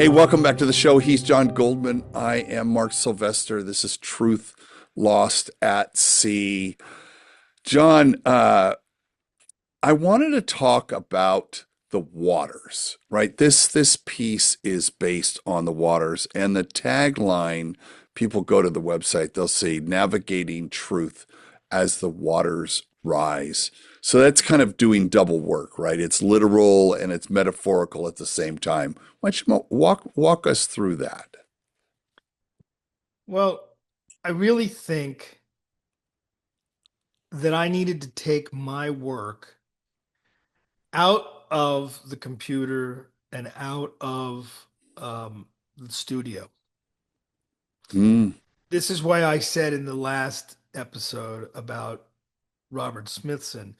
Hey, welcome back to the show. He's John Goldman. I am Mark Sylvester. This is Truth Lost at Sea. John, I wanted to talk about the waters, right? This piece is based on the waters, and the tagline, people go to the website, they'll see navigating truth as the waters rise. So that's kind of doing double work, right? It's literal and it's metaphorical at the same time. Why don't you walk us through that? Well, I really think that I needed to take my work out of the computer and out of the studio. Mm, This is why I said in the last episode about Robert Smithson,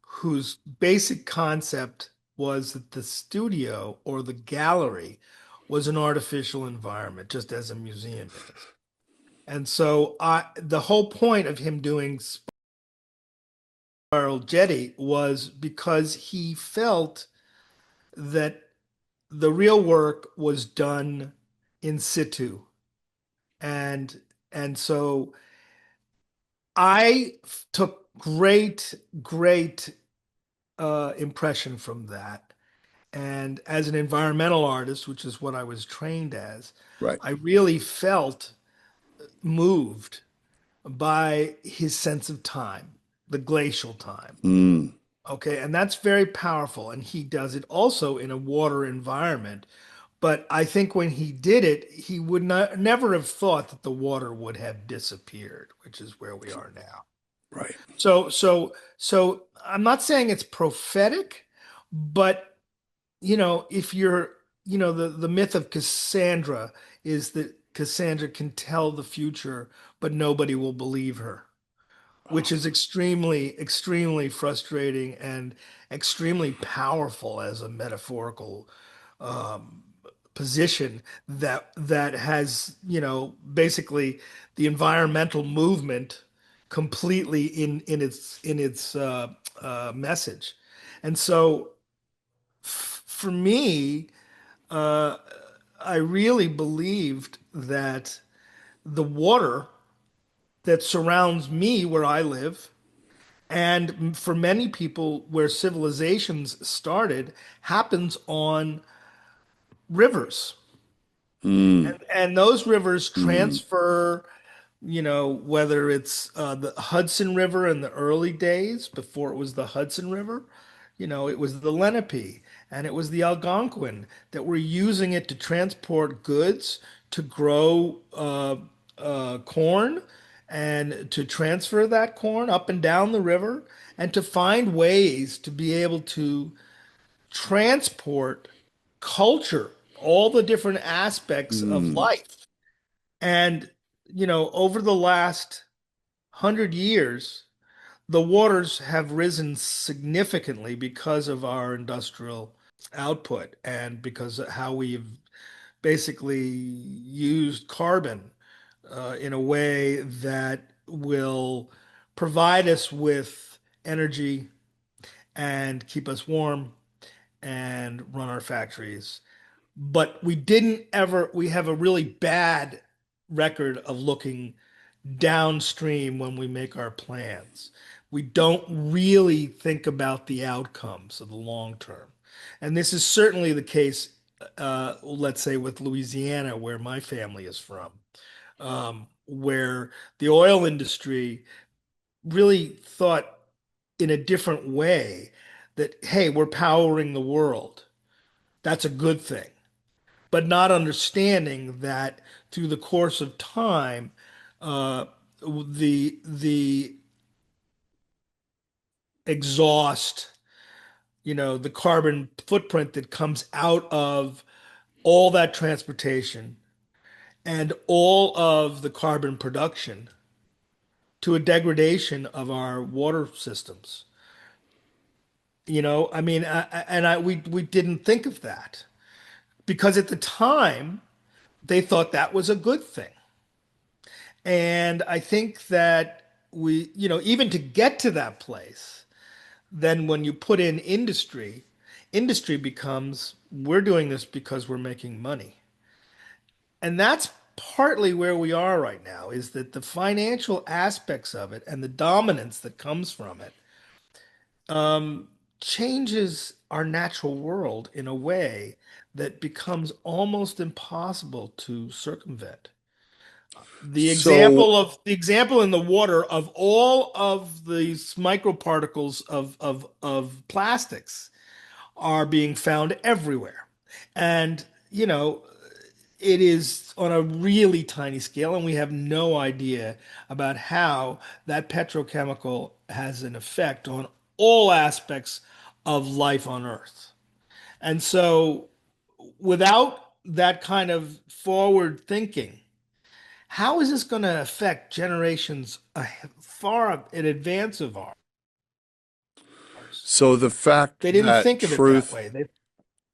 whose basic concept was that the studio or the gallery was an artificial environment, just as a museum is. And so the whole point of him doing Spiral Jetty was because he felt that the real work was done in situ. And and so I took great impression from that. And as an environmental artist, which is what I was trained as, right. I really felt moved by his sense of time, the glacial time. Mm, Okay, and that's very powerful. And he does it also in a water environment. But I think when he did it, he would not never have thought that the water would have disappeared, which is where we are now. right. So I'm not saying it's prophetic, but if you're, the myth of Cassandra is that Cassandra can tell the future, but nobody will believe her, which is extremely frustrating and extremely powerful as a metaphorical um, position that has, basically the environmental movement completely in its message. And so for me, uh, I really believed that the water that surrounds me where I live, and for many people where civilizations started, happens on rivers. Mm, And those rivers mm, transfer, whether it's the Hudson River in the early days before it was the Hudson River, it was the Lenape and it was the Algonquin that were using it to transport goods, to grow corn, and to transfer that corn up and down the river, and to find ways to be able to transport culture, all the different aspects of mm, life. And, over the last 100 years, the waters have risen significantly because of our industrial output and because of how we've basically used carbon in a way that will provide us with energy and keep us warm and run our factories. But we have a really bad record of looking downstream when we make our plans. We don't really think about the outcomes of the long term. And this is certainly the case, let's say, with Louisiana, where my family is from, where the oil industry really thought in a different way that, hey, we're powering the world. That's a good thing, but not understanding that through the course of time, uh, the exhaust, the carbon footprint that comes out of all that transportation and all of the carbon production to a degradation of our water systems. I mean, we didn't think of that because at the time they thought that was a good thing. And I think that even to get to that place, then when you put in industry, industry becomes, we're doing this because we're making money. And that's partly where we are right now, is that the financial aspects of it and the dominance that comes from it um, changes our natural world in a way that becomes almost impossible to circumvent. So, The example in the water of all of these microparticles of plastics are being found everywhere. And, you know, it is on a really tiny scale, and we have no idea about how that petrochemical has an effect on all aspects of life on Earth. And so, without that kind of forward thinking, how is this going to affect generations far in advance of ours? so the fact They didn't that think of it that truth, way. They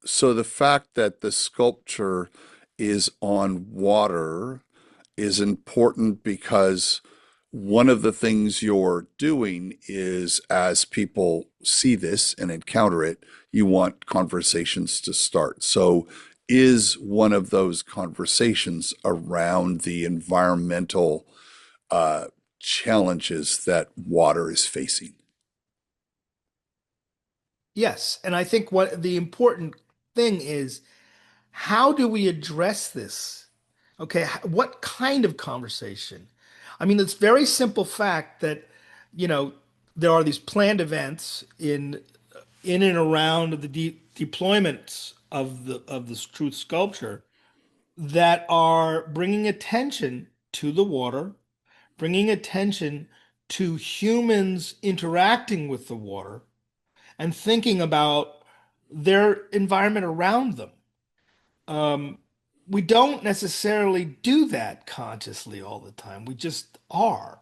so the fact that the sculpture is on water is important because one of the things you're doing is as people see this and encounter it, you want conversations to start. So, is one of those conversations around the environmental uh, challenges that water is facing? Yes, and I think what the important thing is, how do we address this? Okay, what kind of conversation? I mean, it's very simple fact that, you know, there are these planned events in and around the deployments of this truth sculpture that are bringing attention to the water, bringing attention to humans interacting with the water and thinking about their environment around them. Um, we don't necessarily do that consciously all the time. We just are.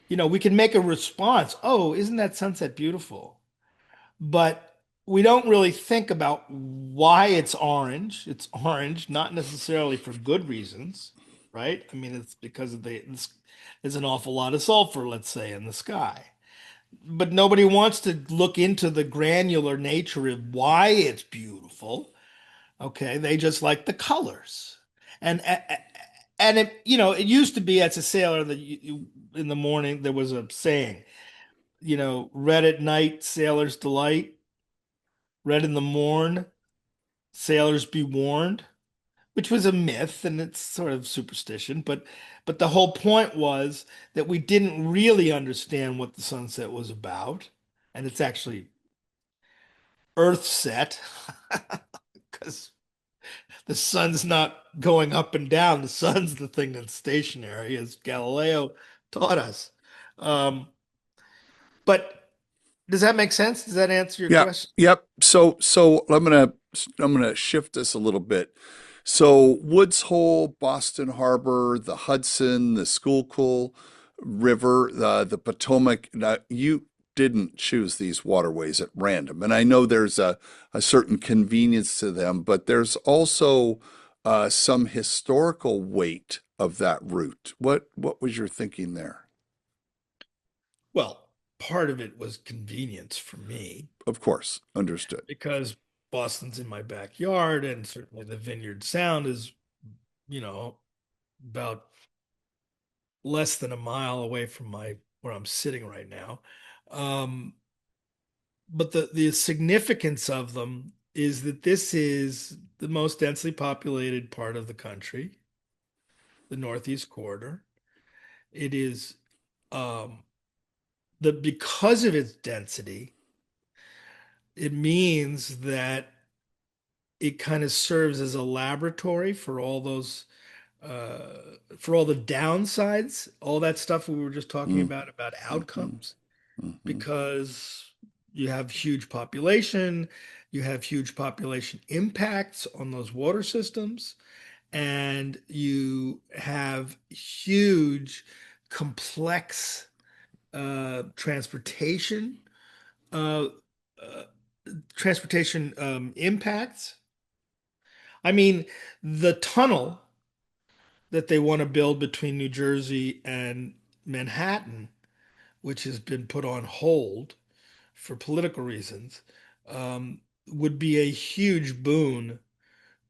You know, we can make a response. Oh, isn't that sunset beautiful? But we don't really think about why it's orange. It's orange, not necessarily for good reasons, right? I mean, it's because there's an awful lot of sulfur, let's say, in the sky. But nobody wants to look into the granular nature of why it's beautiful. Okay, they just like the colors. And and it, you know, it used to be as a sailor that in the morning there was a saying, you know, red at night, sailors delight, red in the morn, sailors be warned, which was a myth and it's sort of superstition, but the whole point was that we didn't really understand what the sunset was about, and it's actually Earth set because the sun's not going up and down. The sun's the thing that's stationary, as Galileo taught us. Um, but does that make sense? Does that answer your Yeah, question? yep. So I'm gonna shift this a little bit. So Woods Hole, Boston Harbor, the Hudson, the Schuylkill River, the Potomac. Now, you didn't choose these waterways at random, and I know there's a certain convenience to them, but there's also some historical weight of that route. What was your thinking there? Well, part of it was convenience for me Of course, understood. because Boston's in my backyard, and certainly the Vineyard Sound is, you know, about less than a mile away from my where I'm sitting right now. Um, but the significance of them is that this is the most densely populated part of the country, the Northeast Corridor. It is um, the because of its density, it means that it kind of serves as a laboratory uh, for all the downsides, all that stuff we were just talking Mm, about mhm, outcomes, mhm. because you have huge population, you have huge population impacts on those water systems, and you have huge, complex transportation, uh, uh, impacts. I mean, the tunnel that they want to build between New Jersey and Manhattan, which has been put on hold for political reasons, would be a huge boon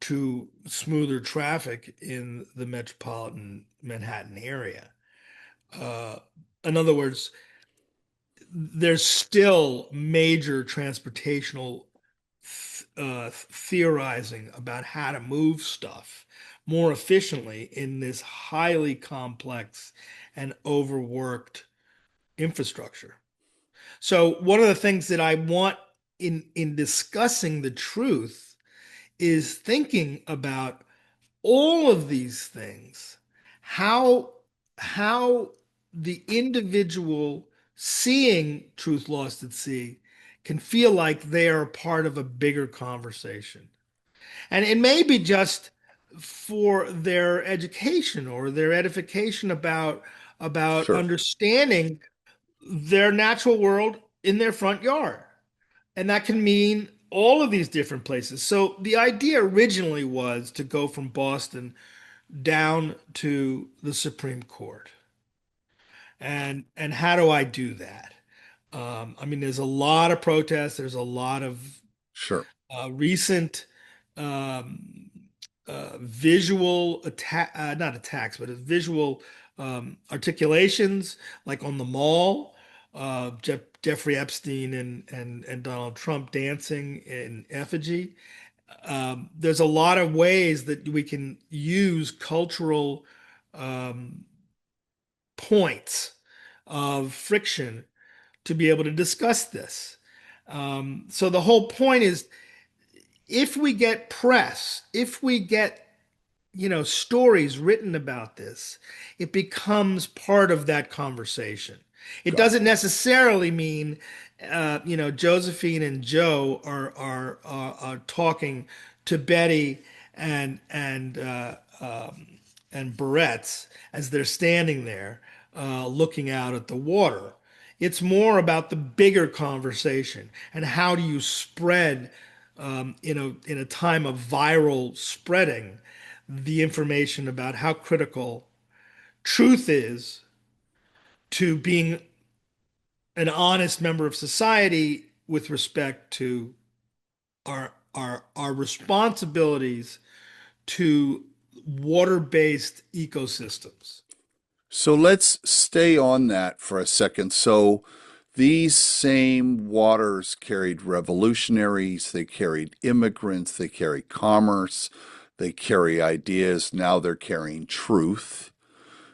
to smoother traffic in the metropolitan Manhattan area. Uh, in other words, there's still major transportational theorizing about how to move stuff more efficiently in this highly complex and overworked infrastructure. So one of the things that I want in discussing the truth is thinking about all of these things, how how the individual seeing truth lost at sea can feel like they are part of a bigger conversation. And it may be just for their education or their edification about Sure. understanding their natural world in their front yard. And that can mean all of these different places. So the idea originally was to go from Boston down to the Supreme Court. And how do I do that? I mean, there's a lot of protests. There's a lot of Sure. recent um, visual attack, not attacks, but visual articulations, like on the mall, Jeffrey Epstein and Donald Trump dancing in effigy. There's a lot of ways that we can use cultural um, points of friction to be able to discuss this. So the whole point is, if we get press, if we get stories written about this, it becomes part of that conversation. It Got it. doesn't necessarily mean, Josephine and Joe are talking to Betty and Barrett's as they're standing there looking out at the water. It's more about the bigger conversation and how do you spread in a time of viral spreading the information about how critical truth is to being an honest member of society with respect to our responsibilities to water-based ecosystems. So let's stay on that for a second. So these same waters carried revolutionaries, they carried immigrants, they carry commerce, they carry ideas. Now they're carrying truth.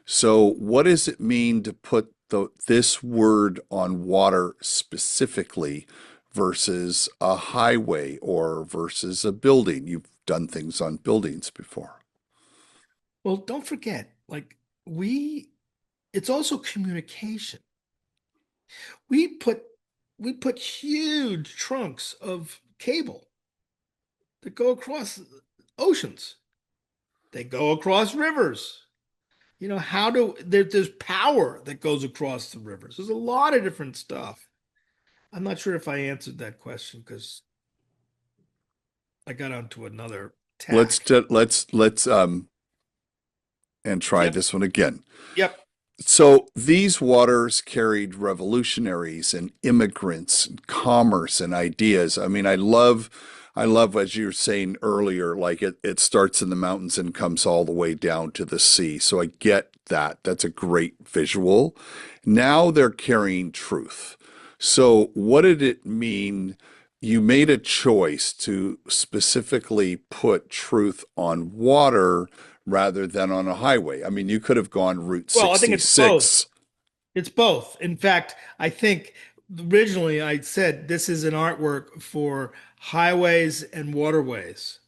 So what does it mean to put this word on water specifically versus a highway or versus a building? You've done things on buildings before. Well, don't forget, like we, it's also communication. We put we put huge trunks of cable that go across oceans. They go across rivers. There's power that goes across the rivers. There's a lot of different stuff. I'm not sure if I answered that question because I got onto another tack. Let's and try Yep, this one again. yep. So these waters carried revolutionaries and immigrants and commerce and ideas. I mean, I love, as you were saying earlier, like it starts in the mountains and comes all the way down to the sea. So I get that. That's a great visual. Now they're carrying truth. So what did it mean? You made a choice to specifically put truth on water rather than on a highway. I mean, you could have gone Route Well, I think it's both. 66. It's both. In fact, I think originally I said this is an artwork for highways and waterways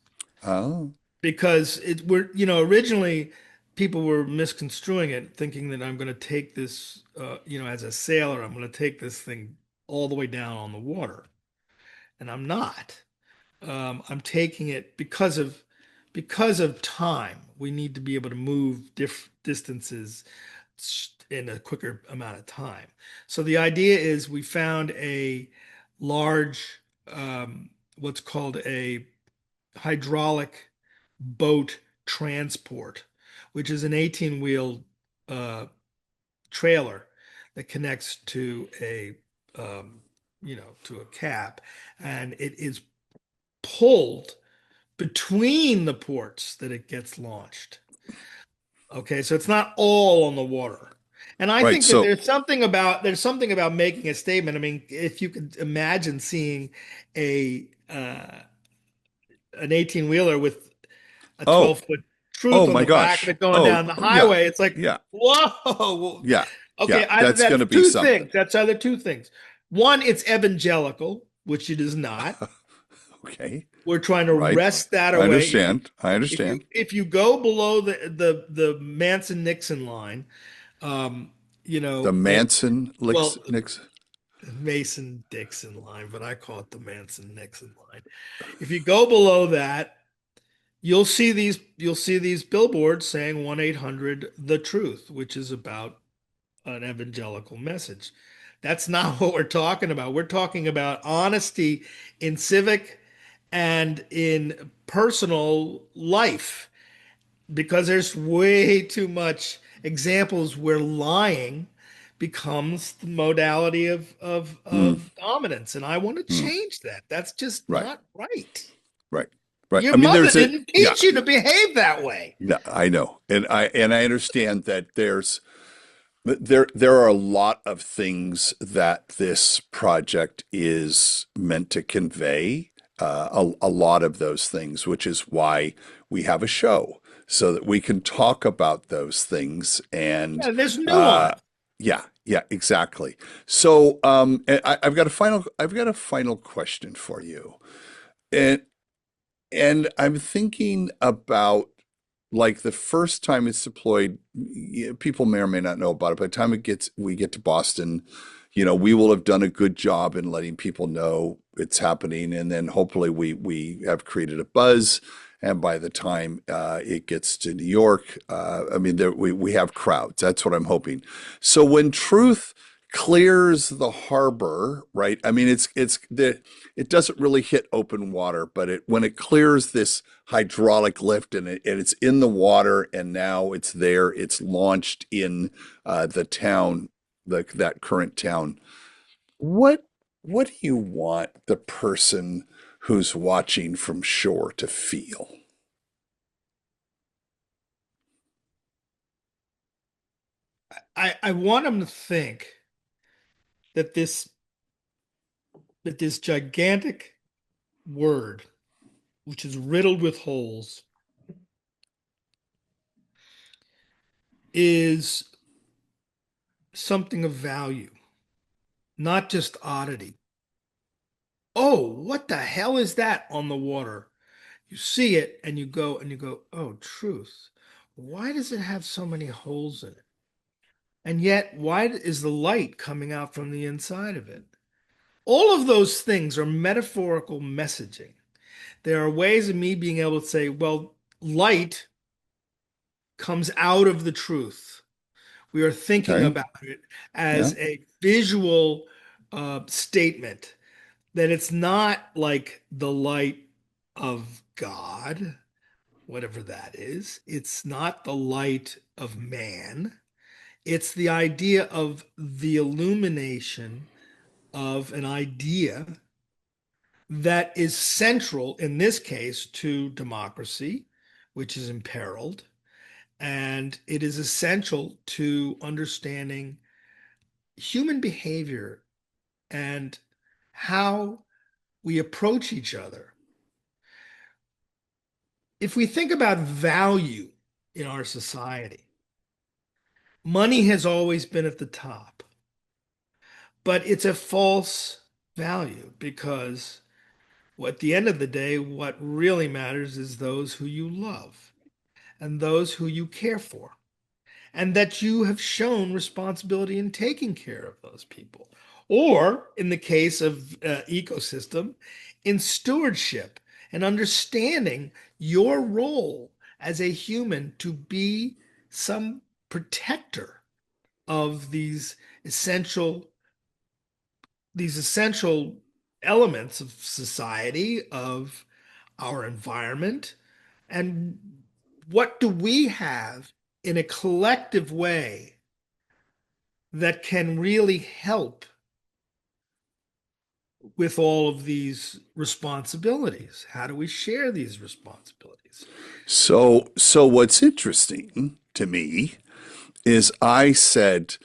Oh, because originally people were misconstruing it, thinking that I'm going to take this, as a sailor, I'm going to take this thing all the way down on the water, and I'm not. I'm taking it because of time. We need to be able to move distances in a quicker amount of time. So the idea is we found a large, what's called a hydraulic boat transport, which is an 18-wheel uh, trailer that connects to to a cab, and it is pulled between the ports that it gets launched. Okay, so it's not all on the water. And I Right. think that So, there's something about making a statement. I mean, if you could imagine seeing a an 18 wheeler with a oh, 12-foot truth oh on my the back of gosh. it going Oh, down the yeah. highway, it's like, Yeah. whoa. Yeah. Yeah. Okay, either That's going that's to be two something. things. That's either two things. One, it's evangelical, which it is not. Okay. We're trying to Right. wrest that I away. understand. I If you understand. if you go below the Manson Nixon line, um, The and Manson licks well, Nix. Mason Dixon line, but I call it the Manson Nixon line. If you go below that, you'll see these billboards saying 1-800 the truth, which is about an evangelical message. That's not what we're talking about. We're talking about honesty in civic and in personal life, because there's way too much examples where lying becomes the modality of Mm, of dominance, and I want to mm, change that. That's just right. not right. Right. Right. Your I mean, mother there's a, didn't yeah. teach you to behave that way. Yeah, I know. And I understand that there are a lot of things that this project is meant to convey. A lot of those things, which is why we have a show so that we can talk about those things. And Yeah, there's uh, nuance. yeah, yeah, exactly. So I've got a final question for you, and I'm thinking about like the first time it's deployed, people may or may not know about it. By the time we get to Boston, we will have done a good job in letting people know it's happening, and then hopefully we have created a buzz. And by the time it gets to New York, I mean, we have crowds. That's what I'm hoping. So when truth clears the harbor, right? I mean, it doesn't really hit open water, but when it clears this hydraulic lift and it's in the water and now it's there, it's launched in the town, that current town. What what do you want the person who's watching from shore to feel? I want them to think that this gigantic word, which is riddled with holes, is something of value, not just oddity. Oh, what the hell is that on the water? You see it and you go, oh, truth. Why does it have so many holes in it? And yet, why is the light coming out from the inside of it? All of those things are metaphorical messaging. There are ways of me being able to say, well, light comes out of the truth. We are thinking Okay. about it Yeah. as a visual statement, that it's not like the light of God, whatever that is. It's not the light of man. It's the idea of the illumination of an idea that is central, in this case, to democracy, which is imperiled. And it is essential to understanding human behavior and how we approach each other. If we think about value in our society, money has always been at the top, but it's a false value, because at the end of the day, what really matters is those who you love and those who you care for, and that you have shown responsibility in taking care of those people. Or in the case of ecosystem, in stewardship and understanding your role as a human to be some protector of essential elements of society, of our environment. And what do we have in a collective way that can really help with all of these responsibilities? How do we share these responsibilities? So what's interesting to me is I said,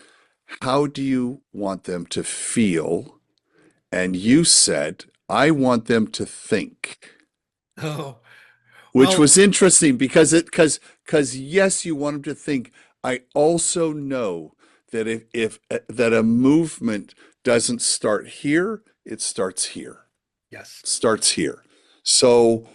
how do you want them to feel? And you said, I want them to think, Oh, which well, was interesting because because yes, you want them to think. I also know that if that a movement doesn't start here, it starts here. yes. Starts here. So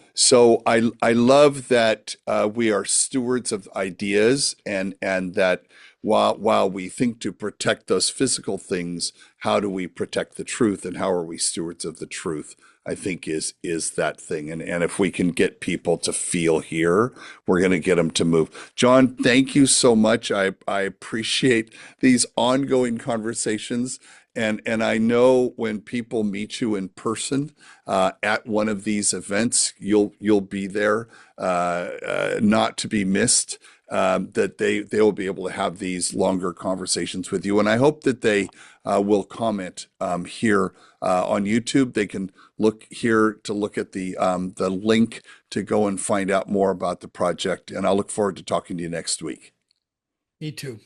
I love that we are stewards of ideas, and that while we think to protect those physical things, how do we protect the truth, and how are we stewards of the truth? I think is that thing, and if we can get people to feel here, we're going to get them to move. John, thank you so much. I appreciate these ongoing conversations. And I know when people meet you in person at one of these events, you'll be there, not to be missed. That they will be able to have these longer conversations with you, and I hope that they will comment here on YouTube. They can look here to look at the link to go and find out more about the project. And I'll look forward to talking to you next week. Me too.